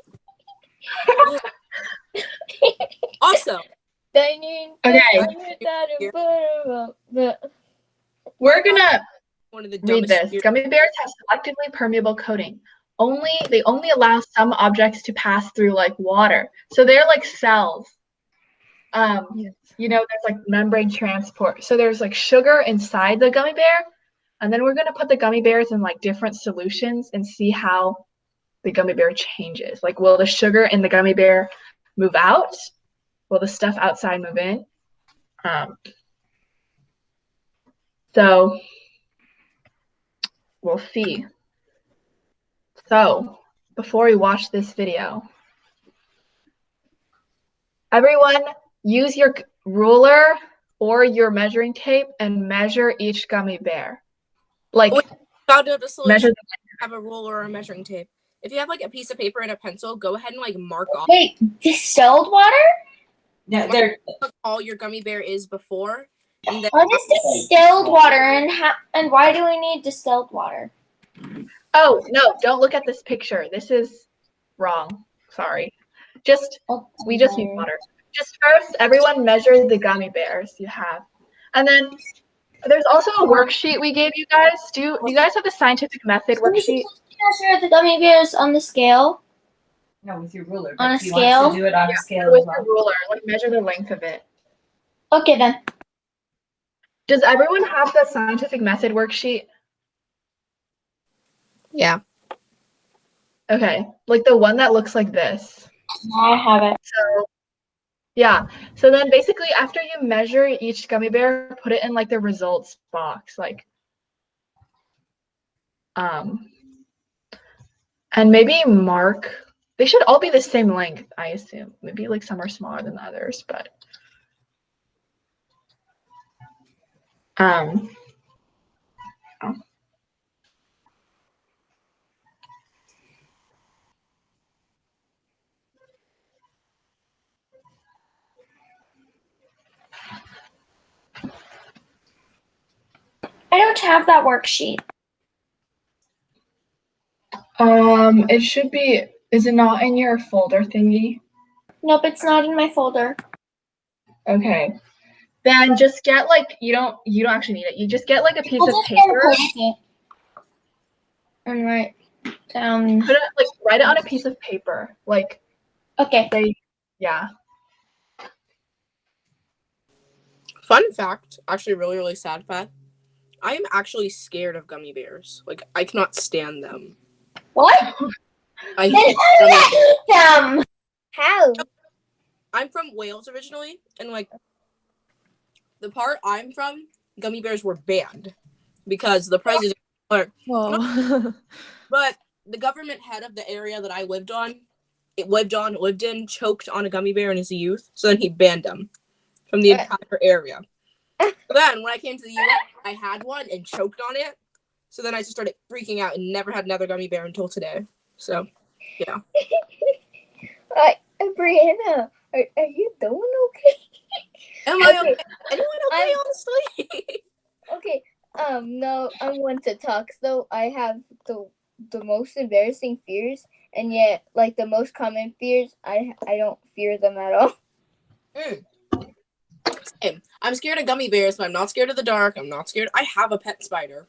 Also, Okay. We're gonna one of the read dumbest this. Gummy bears have selectively permeable coating. They only allow some objects to pass through like water. So they're like cells. Yes. There's like membrane transport. So there's like sugar inside the gummy bear. And then we're gonna put the gummy bears in like different solutions and see how the gummy bear changes. Like, will the sugar in the gummy bear move out? Will the stuff outside move in? So we'll see. So before we watch this video, everyone use your ruler or your measuring tape and measure each gummy bear. Like, Found out a solution. measure Have a ruler or a measuring tape. If you have like a piece of paper and a pencil, go ahead and like mark off Wait, distilled water? Yeah, they're what all your gummy bear is before, and then What is distilled water and why do we need distilled water? Oh, no, don't look at this picture. This is wrong. Sorry. We just need water. Just first, everyone measure the gummy bears you have. And then there's also a worksheet we gave you guys. Do you guys have the scientific method Are we worksheet? supposed to measure the gummy bears on the scale? no with your ruler. On a but he scale? wants to do it on a scale With as your well. ruler, like measure the length of it. Okay then. Does everyone have the scientific method worksheet? Yeah. Okay, like the one that looks like this. I have it. So yeah, so then basically after you measure each gummy bear, put it in like the results box, like and maybe mark. They should all be the same length, I assume. Maybe like some are smaller than others, but I don't have that worksheet. it should be. Is it not in your folder thingy? Nope, it's not in my folder. Okay. Then just get like you don't actually need it. You just get like a piece I'll of just paper. post it and write down. Put it like write it on a piece of paper. Like Okay. yeah. Fun fact, actually really, really sad fact. I am actually scared of gummy bears. Like, I cannot stand them. What? I Then hate how gummy did bears. I eat them? How? I'm from Wales originally, and like the part I'm from, gummy bears were banned because the president, Whoa. but the government head of the area that I lived in, choked on a gummy bear in his youth, so then he banned them from the entire area. So then when I came to the US, I had one and choked on it. So then I just started freaking out and never had another gummy bear until today. So, yeah. Brianna, are you doing okay? Am I okay? Okay. Anyone okay, honestly? Okay. No, I'm one to talk. So I have the most embarrassing fears, and yet like the most common fears, I don't fear them at all. Same. I'm scared of gummy bears, but I'm not scared of the dark. I'm not scared. I have a pet spider.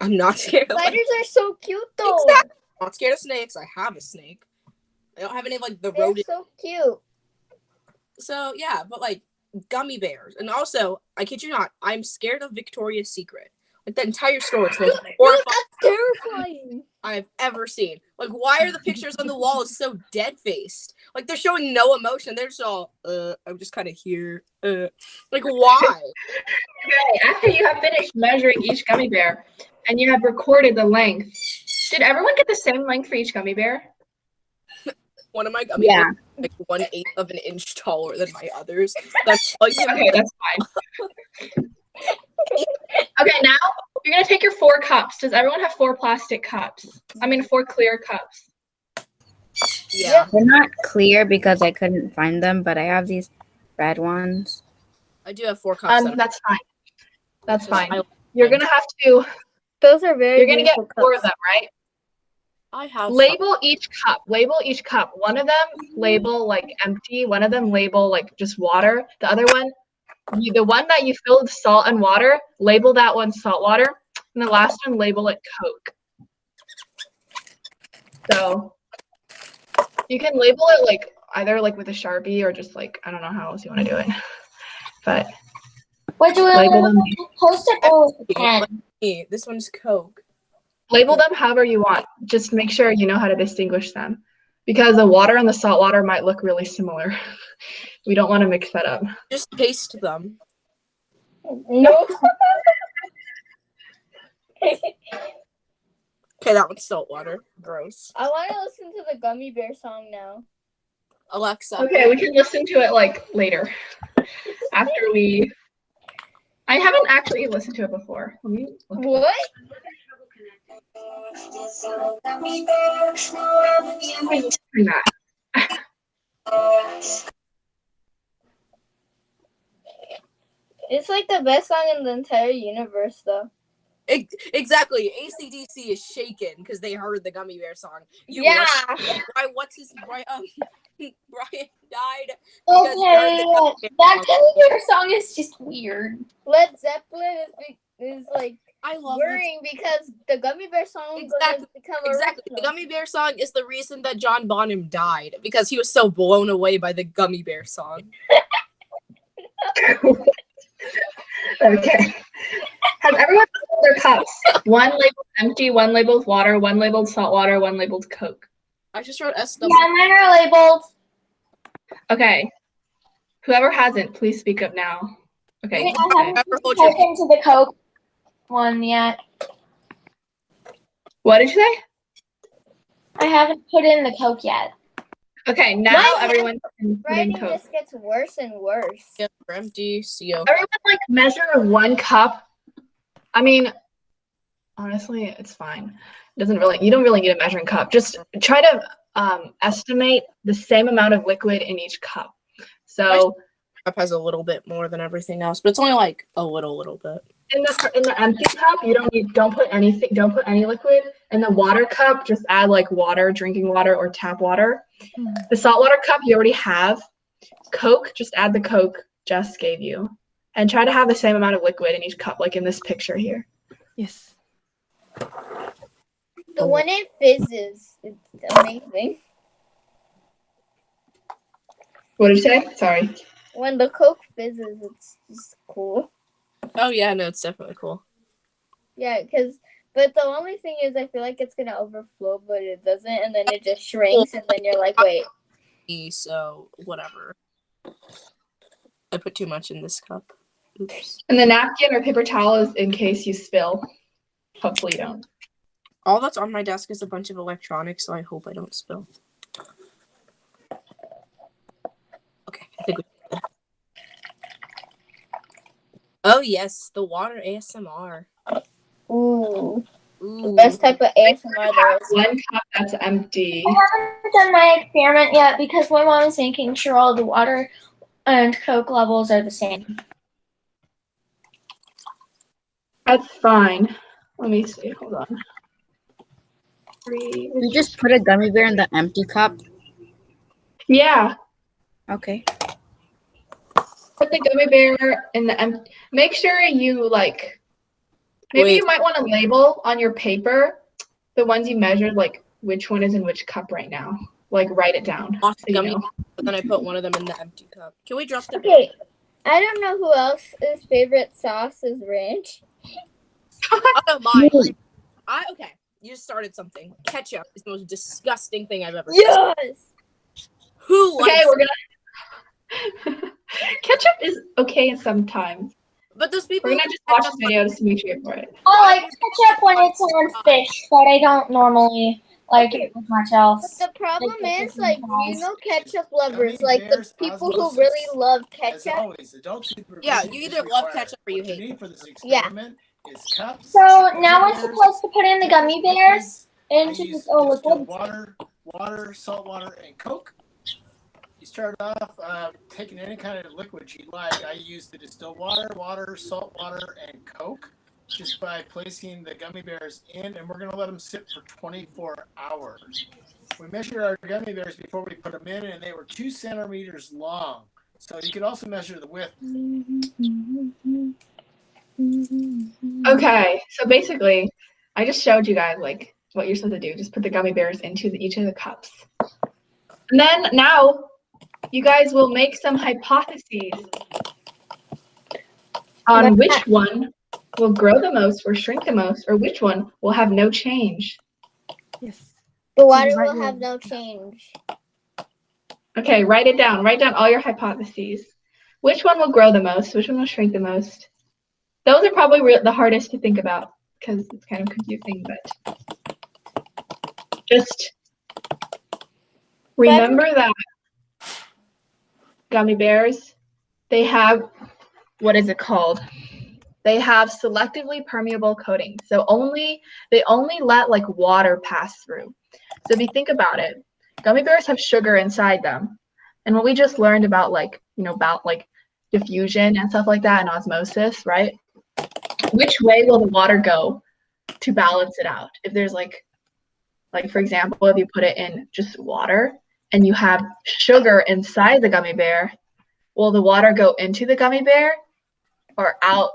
I'm not scared of Spiders are so cute though. Exactly. I'm not scared of snakes. I have a snake. I don't have any of like the They're rodent. so cute. So yeah, but like gummy bears, and also I kid you not, I'm scared of Victoria's Secret. Like the entire store is the most horrifying That's terrifying. I've ever seen. Like, why are the pictures on the walls so dead faced? Like they're showing no emotion. They're just all, I'm just kind of here. Like why? Okay, after you have finished measuring each gummy bear and you have recorded the length, did everyone get the same length for each gummy bear? One of my gummy bears is like 1/8 of an inch taller than my others. That's like, Okay, that's fine. Okay, now you're gonna take your 4 cups. Does everyone have 4 plastic cups? I mean 4 clear cups. yeah. They're not clear because I couldn't find them, but I have these red ones. I do have 4 cups. That's fine. That's fine. I- You're gonna have to. Those are very. You're gonna get beautiful 4 cups. of them, right? I have Label each cup. Label each cup. One of them label like empty. One of them label like just water. The other one, the one that you filled salt and water, label that one salt water, and the last one label it Coke. So you can label it like either like with a Sharpie or just like I don't know how else you want to do it, but What do we label them. post it or with a pen? This one's Coke. Label them however you want. Just make sure you know how to distinguish them, because the water and the salt water might look really similar. We don't want to mix that up. Just taste them. No. Okay, that one's salt water. Gross. I want to listen to the Gummy Bear song now. Alexa. Okay, we can listen to it like later. After we I haven't actually listened to it before. Let me look. What? Turn that. It's like the best song in the entire universe, though. Exactly. AC/DC is shaken because they heard the Gummy Bear song. Yeah. Brian died. because he heard Okay, the Gummy Bear that song. Gummy Bear song is just weird. Led Zeppelin is like I love worrying because the Gummy Bear song is going to become Exactly. The original. Gummy Bear song is the reason that John Bonham died because he was so blown away by the Gummy Bear song. Okay. Has everyone their cups. One labeled empty, one labeled water, one labeled salt water, one labeled Coke. I just wrote SW. Yeah, mine are labeled. Okay. Whoever hasn't, please speak up now. Okay. Wait, I haven't Remember what your- typed into the Coke one yet. What did you say? I haven't put in the Coke yet. Okay, now My everyone can put in Writing Coke. just gets worse and worse. Yeah, empty, CO. Everyone like measure one cup. I mean, honestly, it's fine. You don't really need a measuring cup. Just try to estimate the same amount of liquid in each cup. So Cup has a little bit more than everything else, but it's only like a little bit. in the empty cup, you don't put any liquid. In the water cup, just add like water, drinking water, or tap water. The saltwater cup you already have. Coke, just add the Coke Jess gave you. And try to have the same amount of liquid in each cup, like in this picture here. Yes. The one it fizzes. It's amazing. What did you say? Sorry. When the Coke fizzes, it's just cool. Oh yeah, no, it's definitely cool. Yeah, but the only thing is I feel like it's gonna overflow, but it doesn't, and then it just shrinks, and then you're like, wait. So whatever. I put too much in this cup. Oops. And the napkin or paper towel is in case you spill. Hopefully you don't. All that's on my desk is a bunch of electronics, so I hope I don't spill. Okay, I think we. Oh yes, the water ASMR. Ooh, the Ooh. best type of ASMR there is. One cup that's empty. I haven't done my experiment yet because my mom is making sure all the water and Coke levels are the same. That's fine. Let me see. Hold on. 3. You just put a gummy bear in the empty cup. Yeah. Okay. Put the gummy bear in the empty. Make sure you like. Maybe Wait. you might want to label on your paper the ones you measured, like which one is in which cup right now. Like write it down. Lost So you gummy, know. but then I put one of them in the empty cup. Can we drop the Okay, I don't know who else's favorite sauce is ranch. Oh no, mine. Okay. You just started something. Ketchup is the most disgusting thing I've ever seen. Yes. Who likes Okay, we're gonna. Ketchup is okay sometimes. But those people We're gonna who just put watch ketchup this video to make sure you're for it. I like ketchup when it's on fish, but I don't normally like it with much But else. the problem Like, is, like, you know, ketchup lovers, like the people who really love ketchup. Yeah, you either love ketchup or you hate Yeah. So now we're supposed to put in the gummy bears into the liquid. Water, salt water, and Coke. You start off taking any kind of liquid you like. I use the distilled water, salt water, and Coke just by placing the gummy bears in, and we're going to let them sit for 24 hours. We measured our gummy bears before we put them in, and they were 2 centimeters long. So you could also measure the width. Okay, so basically, I just showed you guys like what you're supposed to do. Just put the gummy bears into each of the cups. And then now you guys will make some hypotheses on which one will grow the most or shrink the most, or which one will have no change. Yes. The water Right will here. have no change. Okay, write it down. Write down all your hypotheses. Which one will grow the most? Which one will shrink the most? Those are probably the hardest to think about because it's kind of confusing, but just remember that gummy bears, they have, what is it called? They have selectively permeable coating. So they only let like water pass through. So if you think about it, gummy bears have sugar inside them. And what we just learned about about diffusion and stuff like that and osmosis, right? Which way will the water go to balance it out? If there's like for example, if you put it in just water and you have sugar inside the gummy bear, will the water go into the gummy bear or out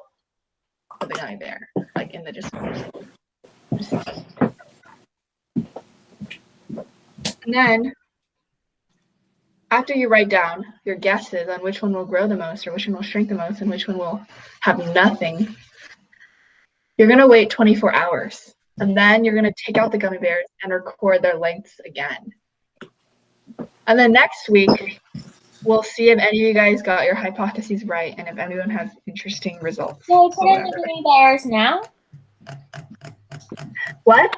of the gummy bear, like in the discourse? And then after you write down your guesses on which one will grow the most or which one will shrink the most and which one will have nothing, you're going to wait 24 hours. And then you're going to take out the gummy bears and record their lengths again. And then next week, we'll see if any of you guys got your hypotheses right and if anyone has interesting results. So we put or in the whatever. gummy bears now? What?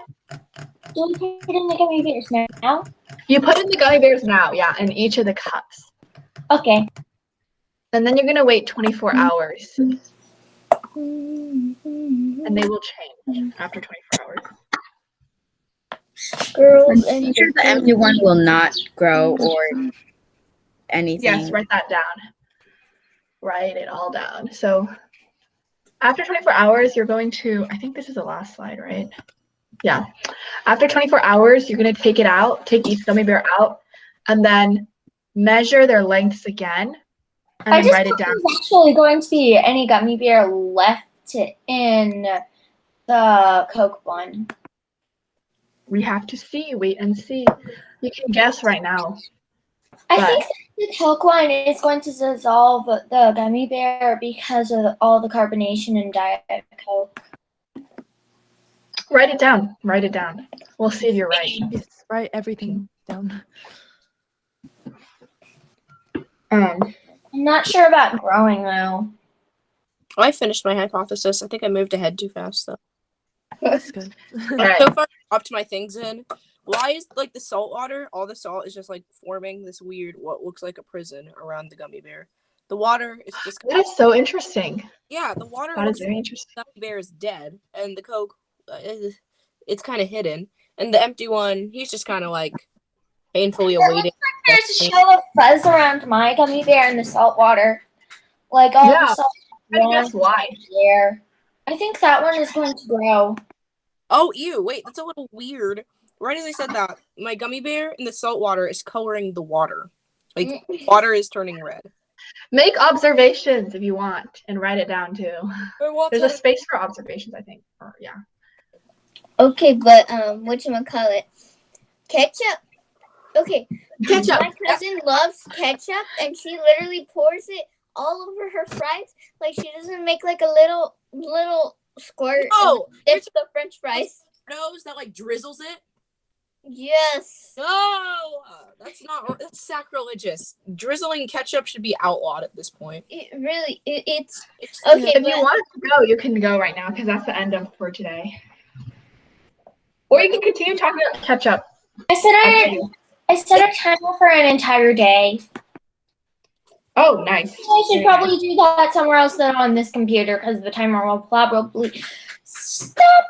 Do we put in the gummy bears now? You put in the gummy bears now, yeah, in each of the cups. Okay. And then you're going to wait 24 hours. And they will change after 24 hours. I'm Girls pretty and sure the empty one will not grow or anything. Yes, write that down. Write it all down. So after 24 hours, you're going to, I think this is the last slide, right? Yeah. After 24 hours, you're going to take it out, take each gummy bear out, and then measure their lengths again, and I then just write it thought down. there's actually going to be any gummy bear left in the Coke one. We have to see, wait and see. You can guess right now. I But- think the Coke one is going to dissolve the gummy bear because of all the carbonation in Diet Coke. Write it down. Write it down. We'll see if you're right. Yes, write everything down. I'm not sure about growing though. Oh, I finished my hypothesis. I think I moved ahead too fast though. That's good. All right. So far, I upped my things in. Why is like the salt water? All the salt is just like forming this weird, what looks like a prison around the gummy bear. The water is just That is so interesting. yeah. The water That looks is very like interesting. the gummy bear is dead, and the Coke, it's kind of hidden. And the empty one, he's just kind of like painfully awaiting. There's a shell of fuzz around my gummy bear in the salt water. Like all Yeah, the salt I guess why. there. I think that one is going to grow. Oh, ew! Wait, that's a little weird. Right as I said that, my gummy bear in the salt water is coloring the water. Like water is turning red. Make observations if you want and write it down too. There's a There's space for observations, I think. Or, yeah. okay, but whatchamacallit? Ketchup. Okay, ketchup. my cousin loves ketchup, and she literally pours it all over her fries. Like she doesn't make like a little squirt. No, and dips the French fries. Nose that like drizzles it. Yes. No, that's sacrilegious. Drizzling ketchup should be outlawed at this point. It's It's okay. If but you want to go, you can go right now because that's the end of for today. Or you can continue talking about ketchup. I set a timer for an entire day. Oh, nice. I should Very probably do that somewhere else than on this computer because the timer will probably stop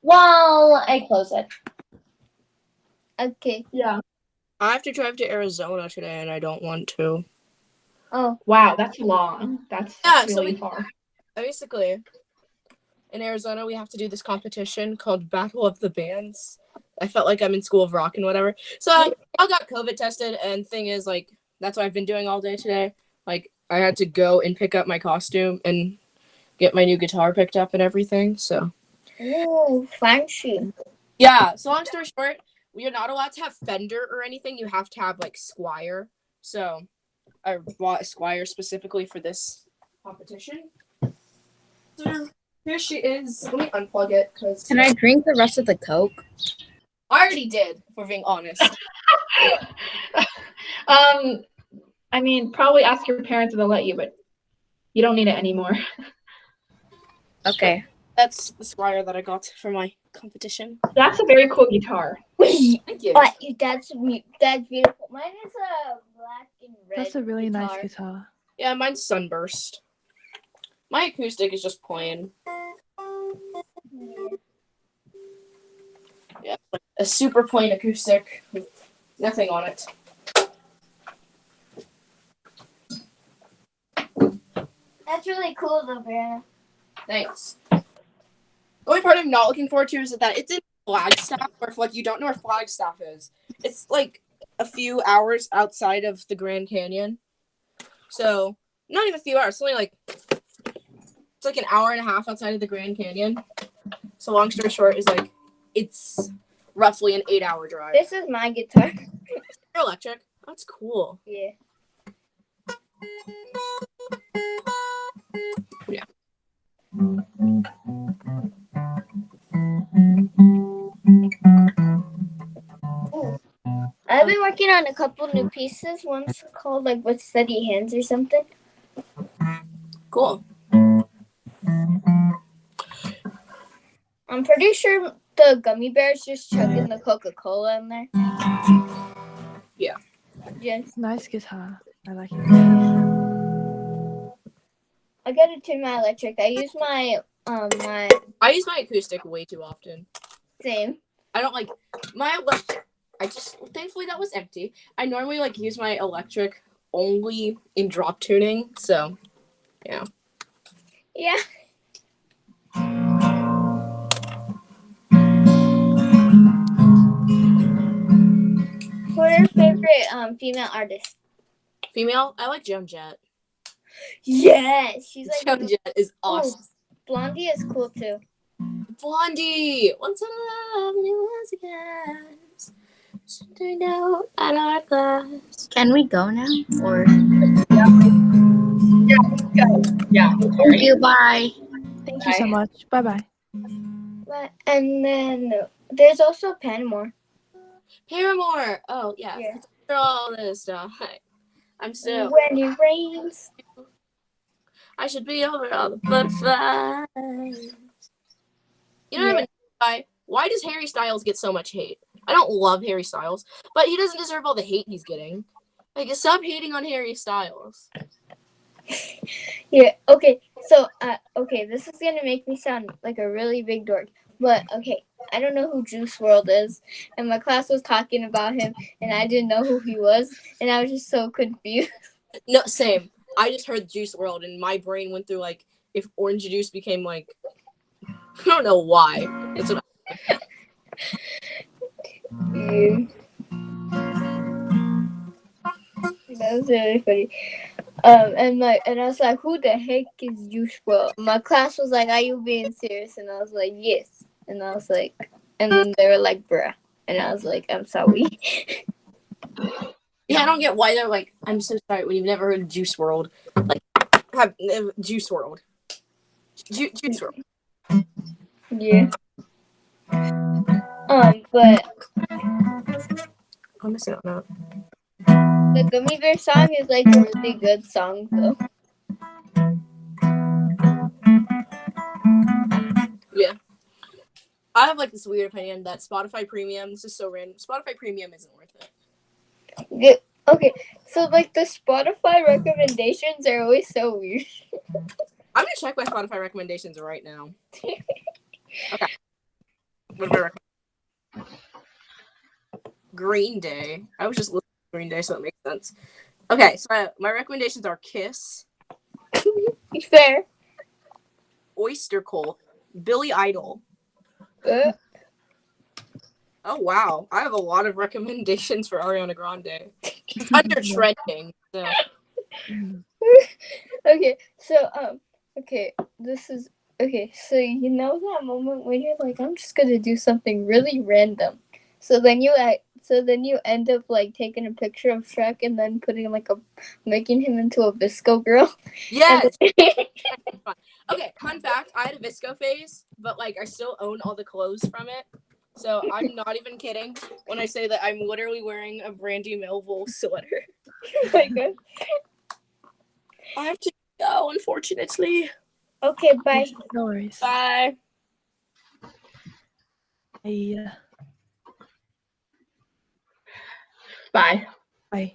while I close it. okay. Yeah. I have to drive to Arizona today, and I don't want to. Oh, Wow, that's long. That's Yeah, so really we- far. Basically, in Arizona, we have to do this competition called Battle of the Bands. I felt like I'm in School of Rock and whatever. So I got COVID tested, and thing is, like, that's what I've been doing all day today. Like, I had to go and pick up my costume and get my new guitar picked up and everything. So ooh, fancy. yeah. So long story short, we are not allowed to have Fender or anything. You have to have like Squire. So I bought a Squire specifically for this competition. So here she is. Let me unplug it because Can I drink the rest of the Coke? I already did. If we're being honest. I mean, probably ask your parents if they'll let you, but you don't need it anymore. Okay. That's the Squire that I got for my competition. That's a very cool guitar. Thank you. But that's beautiful. Mine is a black and red. That's a really nice guitar. guitar. Yeah, mine's Sunburst. My acoustic is just plain. Yeah, like a super plain acoustic with nothing on it. That's really cool though, Brianna. Thanks. The only part I'm not looking forward to is that it's in Flagstaff, or if like you don't know where Flagstaff is, it's like a few hours outside of the Grand Canyon. So not even a few hours, it's only like it's like an hour and a half outside of the Grand Canyon. So long story short is like it's roughly an 8-hour drive. This is my guitar. They're electric. That's cool. Yeah. I've been working on a couple new pieces. One's called like with steady hands or something. Cool. I'm pretty sure the gummy bear's just chugging the Coca-Cola in there. Yeah. Yes. Nice guitar. I like it. I gotta tune my electric. I use my I use my acoustic way too often. same. I don't like my electric. I just thankfully that was empty. I normally like use my electric only in drop tuning. So, yeah. Yeah. What are your favorite female artists? Female, I like Joan Jett. Yes, she's like Joan Jett is awesome. Blondie is cool too. Blondie, once in a love, and it was again. Sitting out at our class. Can we go now? Or Yeah. thank you, bye. Thank you so much. Bye bye. But, and then there's also Paramore. Paramore. Oh yeah. Yeah. After all this stuff, I'm still. When it rains. I should be over all the butterflies. You know what I mean? Why does Harry Styles get so much hate? I don't love Harry Styles, but he doesn't deserve all the hate he's getting. Like, stop hating on Harry Styles. Yeah, okay. So, okay, this is gonna make me sound like a really big dork. But, okay, I don't know who Juice WRLD is. And my class was talking about him, and I didn't know who he was. And I was just so confused. No, same. I just heard Juice WRLD, and my brain went through, like, if orange juice became, like, I don't know why. That's what Yeah. That was really funny. And I was like, who the heck is Juice WRLD? My class was like, are you being serious? And I was like, yes. And I was like, and then they were like, bruh. And I was like, I'm sorry. Yeah, I don't get why they're like, I'm so sorry when you've never heard of Juice WRLD. Like, have Juice WRLD. Juice WRLD. Yeah. But I'm missing out now. the Gummy Bear song is like a really good song, though. Yeah. I have like this weird opinion that Spotify Premium, this is so random, Spotify Premium isn't worth it. Yeah. Okay, so like the Spotify recommendations are always so weird. I'm gonna check my Spotify recommendations right now. Okay. What do I recommend? Green Day. I was just listening to Green Day, so it makes sense. Okay, so my recommendations are Kiss, Fair. Oyster Cult, Billy Idol. Oh wow, I have a lot of recommendations for Ariana Grande. It's under trending. So. Okay, so okay, this is okay. So you know that moment when you're like, I'm just gonna do something really random. So then you end up like taking a picture of Shrek and then making him into a Visco girl. Yes. Okay, fun fact, I had a Visco phase, but like I still own all the clothes from it. So I'm not even kidding when I say that I'm literally wearing a Brandy Melville sweater. Oh my God. I have to go, unfortunately. Okay, bye. No worries. Bye. Bye. Bye. Bye.